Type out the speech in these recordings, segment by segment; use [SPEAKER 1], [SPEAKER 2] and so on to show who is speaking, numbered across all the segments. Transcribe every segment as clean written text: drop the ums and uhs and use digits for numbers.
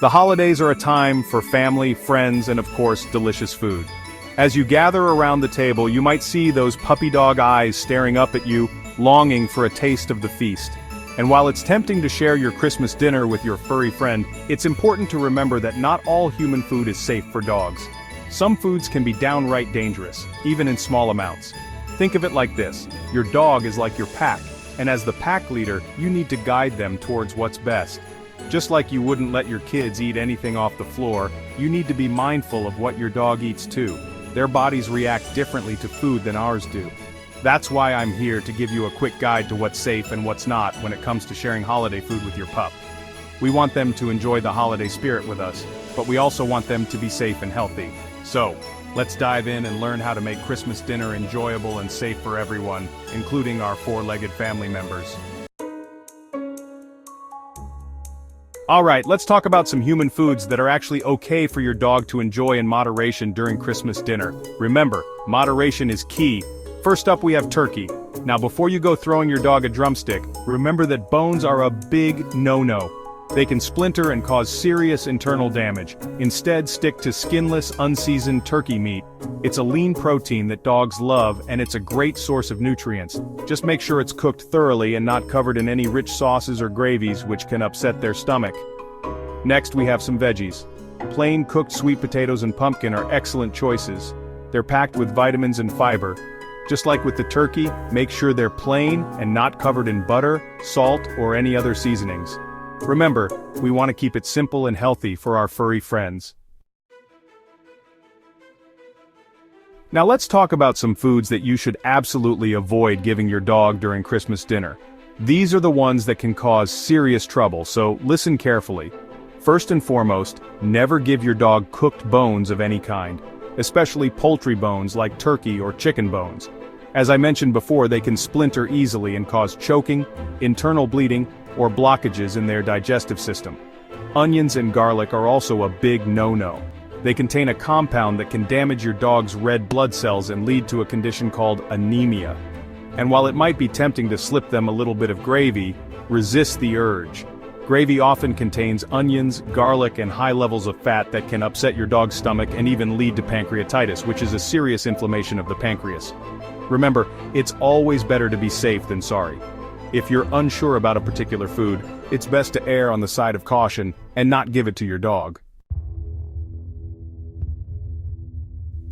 [SPEAKER 1] The holidays are a time for family, friends, and of course, delicious food. As you gather around the table, you might see those puppy dog eyes staring up at you, longing for a taste of the feast. And while it's tempting to share your Christmas dinner with your furry friend, it's important to remember that not all human food is safe for dogs. Some foods can be downright dangerous, even in small amounts. Think of it like this: your dog is like your pack, and as the pack leader, you need to guide them towards what's best. Just like you wouldn't let your kids eat anything off the floor, you need to be mindful of what your dog eats too. Their bodies react differently to food than ours do. That's why I'm here to give you a quick guide to what's safe and what's not when it comes to sharing holiday food with your pup. We want them to enjoy the holiday spirit with us, but we also want them to be safe and healthy. So, let's dive in and learn how to make Christmas dinner enjoyable and safe for everyone, including our four-legged family members. Alright, let's talk about some human foods that are actually okay for your dog to enjoy in moderation during Christmas dinner. Remember, moderation is key. First up, we have turkey. Now before you go throwing your dog a drumstick, remember that bones are a big no-no. They can splinter and cause serious internal damage. Instead, stick to skinless, unseasoned turkey meat. It's a lean protein that dogs love, and it's a great source of nutrients. Just make sure it's cooked thoroughly and not covered in any rich sauces or gravies which can upset their stomach. Next, we have some veggies. Plain cooked sweet potatoes and pumpkin are excellent choices. They're packed with vitamins and fiber. Just like with the turkey, make sure they're plain and not covered in butter, salt, or any other seasonings. Remember, we want to keep it simple and healthy for our furry friends. Now let's talk about some foods that you should absolutely avoid giving your dog during Christmas dinner. These are the ones that can cause serious trouble, so listen carefully. First and foremost, never give your dog cooked bones of any kind, especially poultry bones like turkey or chicken bones. As I mentioned before, they can splinter easily and cause choking, internal bleeding, or blockages in their digestive system. Onions and garlic are also a big no-no. They contain a compound that can damage your dog's red blood cells and lead to a condition called anemia. And while it might be tempting to slip them a little bit of gravy, resist the urge. Gravy often contains onions, garlic, and high levels of fat that can upset your dog's stomach and even lead to pancreatitis, which is a serious inflammation of the pancreas. Remember, it's always better to be safe than sorry. If you're unsure about a particular food, it's best to err on the side of caution and not give it to your dog.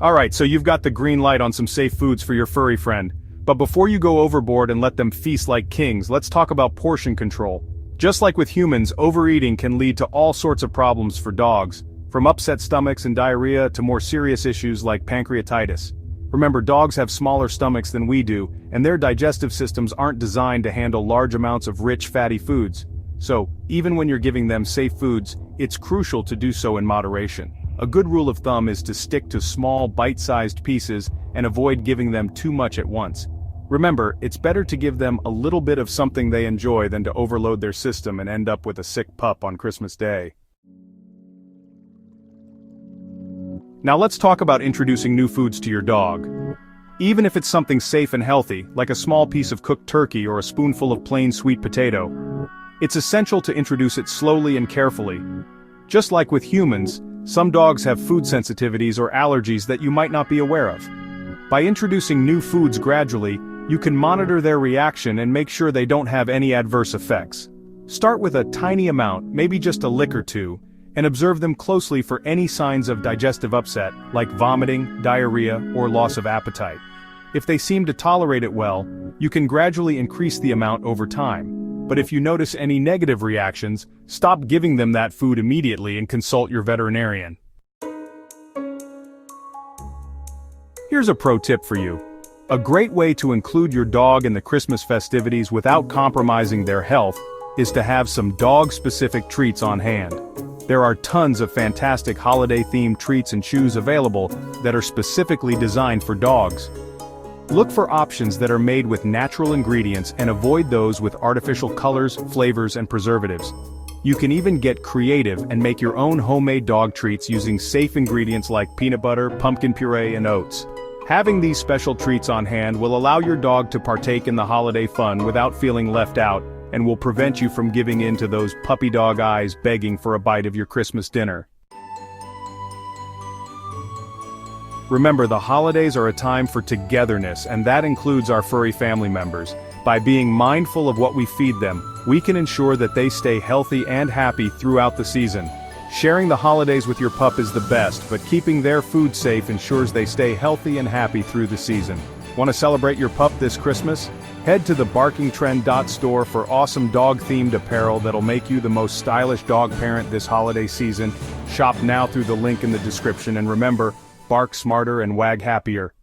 [SPEAKER 1] Alright, so you've got the green light on some safe foods for your furry friend. But before you go overboard and let them feast like kings, let's talk about portion control. Just like with humans, overeating can lead to all sorts of problems for dogs, from upset stomachs and diarrhea to more serious issues like pancreatitis. Remember, dogs have smaller stomachs than we do, and their digestive systems aren't designed to handle large amounts of rich, fatty foods. So, even when you're giving them safe foods, it's crucial to do so in moderation. A good rule of thumb is to stick to small, bite-sized pieces and avoid giving them too much at once. Remember, it's better to give them a little bit of something they enjoy than to overload their system and end up with a sick pup on Christmas Day. Now let's talk about introducing new foods to your dog. Even if it's something safe and healthy, like a small piece of cooked turkey or a spoonful of plain sweet potato, it's essential to introduce it slowly and carefully. Just like with humans, some dogs have food sensitivities or allergies that you might not be aware of. By introducing new foods gradually, you can monitor their reaction and make sure they don't have any adverse effects. Start with a tiny amount, maybe just a lick or two, and observe them closely for any signs of digestive upset, like vomiting, diarrhea, or loss of appetite. If they seem to tolerate it well, you can gradually increase the amount over time. But if you notice any negative reactions, stop giving them that food immediately and consult your veterinarian. Here's a pro tip for you. A great way to include your dog in the Christmas festivities without compromising their health is to have some dog-specific treats on hand. There are tons of fantastic holiday-themed treats and chews available that are specifically designed for dogs. Look for options that are made with natural ingredients and avoid those with artificial colors, flavors, and preservatives. You can even get creative and make your own homemade dog treats using safe ingredients like peanut butter, pumpkin puree, and oats. Having these special treats on hand will allow your dog to partake in the holiday fun without feeling left out, and will prevent you from giving in to those puppy dog eyes begging for a bite of your Christmas dinner. Remember, the holidays are a time for togetherness, and that includes our furry family members. By being mindful of what we feed them, we can ensure that they stay healthy and happy throughout the season. Sharing the holidays with your pup is the best, but keeping their food safe ensures they stay healthy and happy through the season. Want to celebrate your pup this Christmas? Head to the barkingtrend.store for awesome dog-themed apparel that'll make you the most stylish dog parent this holiday season. Shop now through the link in the description, and remember, bark smarter and wag happier.